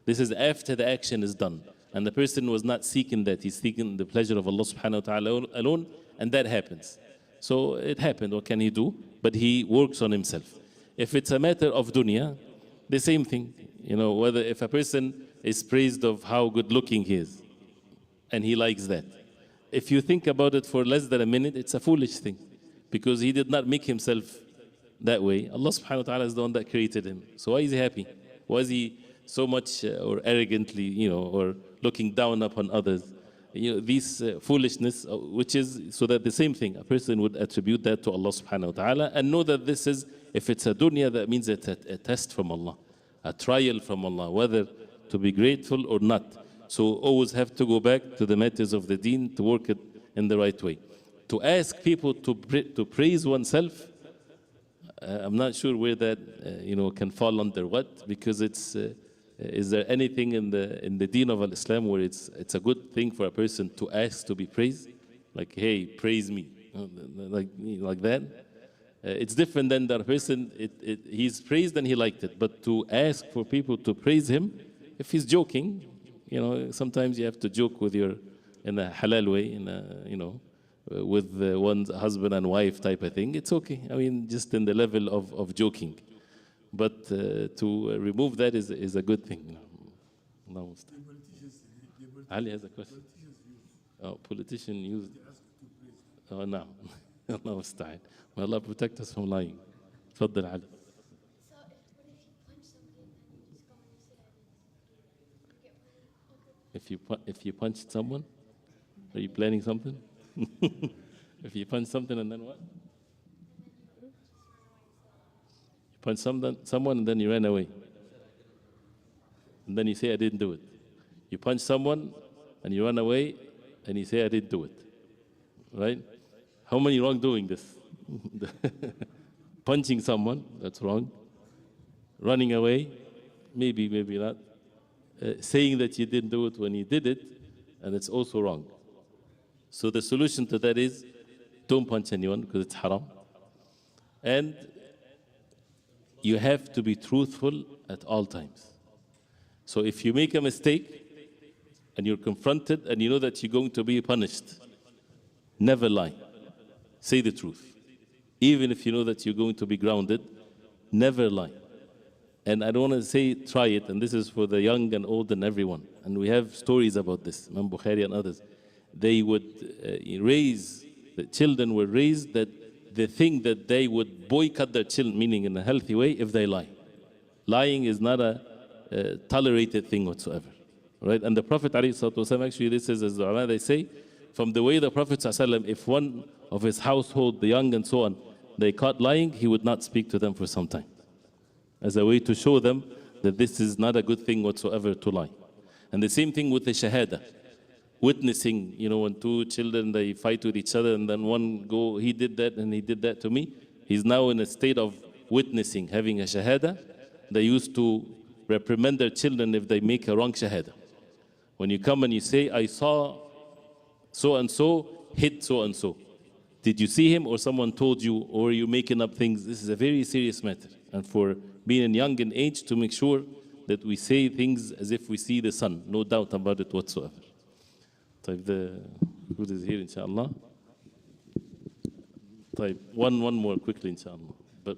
This is after the action is done. And the person was not seeking that, he's seeking the pleasure of Allah subhanahu wa ta'ala alone, and that happens. So it happened, what can he do? But he works on himself. If it's a matter of dunya, the same thing. Whether if a person is praised of how good looking he is, and he likes that. If you think about it for less than a minute, it's a foolish thing. Because he did not make himself that way. Allah subhanahu wa ta'ala is the one that created him. So why is he happy? Why is he so much or arrogantly, or looking down upon others? This foolishness, which is so that the same thing, a person would attribute that to Allah subhanahu wa ta'ala and know that this is, if it's a dunya, that means it's a test from Allah, a trial from Allah, whether to be grateful or not. So always have to go back to the matters of the deen to work it in the right way. To ask people to praise oneself, I'm not sure where that can fall under what, because it's is there anything in the deen of Islam where it's a good thing for a person to ask to be praised, like, hey, praise me, like that? It's different than that person, he's praised and he liked it. But to ask for people to praise him, if he's joking, You know, sometimes you have to joke with your, in a halal way, in a, you know, with one's husband and wife type of thing. It's okay. I mean, just in the level of joking. But to remove that is a good thing. Allah musta'an. Ali has a question. Oh, politician used. Oh, no. Allah musta'an. May Allah protect us from lying. تفضل علي. So what if you punch somebody and you just go and you sit and you get If you are you planning something? If you punch something and then what? You punch someone and then you ran away. And then you say, I didn't do it. You punch someone and you run away and you say, I didn't do it. Right? How many wrong doing this? Punching someone, that's wrong. Running away, maybe not. Saying that you didn't do it when you did it, and it's also wrong. So the solution to that is don't punch anyone because it's haram. And you have to be truthful at all times. So if you make a mistake and you're confronted and you know that you're going to be punished, never lie. Say the truth. Even if you know that you're going to be grounded, never lie. And I don't want to say try it, and this is for the young and old and everyone. And we have stories about this, Imam Bukhari and others. They would the children were raised that they think that they would boycott their children, meaning in a healthy way, if they lie. Lying is not a tolerated thing whatsoever. Right? And the Prophet ﷺ, actually this is, as the ulama they say, from the way the Prophet ﷺ, if one of his household, the young and so on, they caught lying, he would not speak to them for some time. As a way to show them that this is not a good thing whatsoever to lie. And the same thing with the shahada. Witnessing, you know, when two children, they fight with each other and then one go, he did that and he did that to me. He's now in a state of witnessing, having a shahada. They used to reprimand their children if they make a wrong shahada. When you come and you say, I saw so-and-so hit so-and-so. Did you see him or someone told you, or are you making up things? This is a very serious matter. And for being young in age, to make sure that we say things as if we see the sun. No doubt about it whatsoever. طيب, the food is here, inshallah. طيب, one more quickly, inshallah. But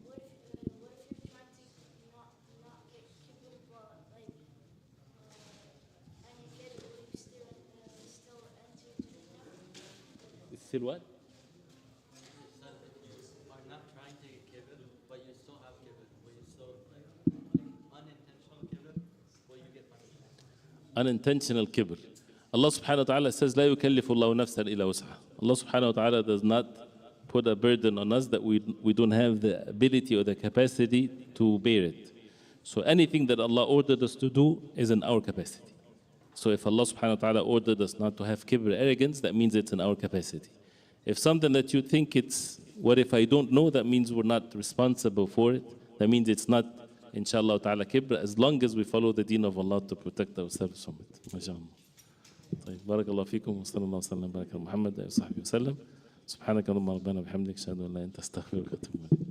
what if you're trying to not get kibble, but like and you get it, but you still enter into the it's still what? are not trying to get kibble, but you still have kibble, but you still like unintentional kibble, well you get punished. Unintentional kibr. Allah subhanahu wa ta'ala says, لا يكلف الله نفسا إلا وسعها. Allah subhanahu wa ta'ala does not put a burden on us that we don't have the ability or the capacity to bear it. So anything that Allah ordered us to do is in our capacity. So if Allah subhanahu wa ta'ala ordered us not to have kibr, arrogance, that means it's in our capacity. If something that you think it's, what if I don't know, that means we're not responsible for it. That means it's not, inshallah ta'ala, kibr, as long as we follow the deen of Allah to protect ourselves from it. MashaAllah. طيب بارك الله فيكم وصلى الله وسلم وبارك على محمد وصحبه وسلم سبحانك اللهم ربنا وبحمدك اشهد ان لا اله الا انت استغفرك واتوب اليك